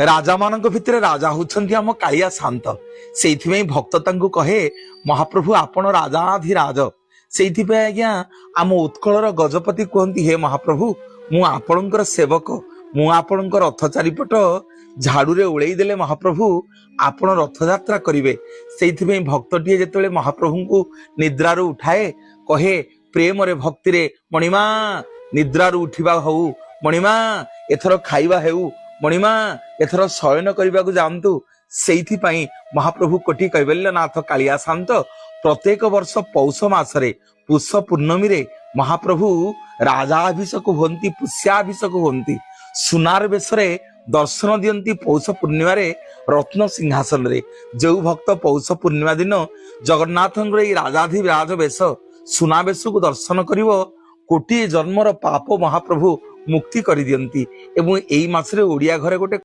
राजा मान भितर राजा होउछन्ति आम कालिया शांत से भक्त तांकु कहे महाप्रभु आपण राजाधिराज से आज्ञा आम उत्कलर गजपति कहती हे महाप्रभु मु आपणकर सेवक मु आपणकर रथ चारिपट झाड़ू उड़े देले महाप्रभु आपण रथ यात्रा करिवे से भक्तटीए जेतेबेले महाप्रभु को निद्रारु उठाए कहे प्रेम रे भक्ति रे मणिमा निद्रारु उठिबा हऊ मणिमा एथर खाइबा हेउ मणिमा एथर शयन करने को जातु से महाप्रभु कोटि कैवल्यनाथ कालिया शांत प्रत्येक वर्ष पौष मासरे पुष पूर्णमी रे महाप्रभु राजाभिषेक होती पुष्याभिषेक होती सुनार बेशरे दर्शन दियंती पौष पूर्णिमा रे रत्न सिंहासन रे जो भक्त पौष पूर्णिमा दिन जगन्नाथ राजाधिराज बेश सुना बेश को दर्शन करिवो कोटी जन्मर पाप महाप्रभु मुक्ति कर दियंती एवं एई मासरे ओडिया घरे गोटे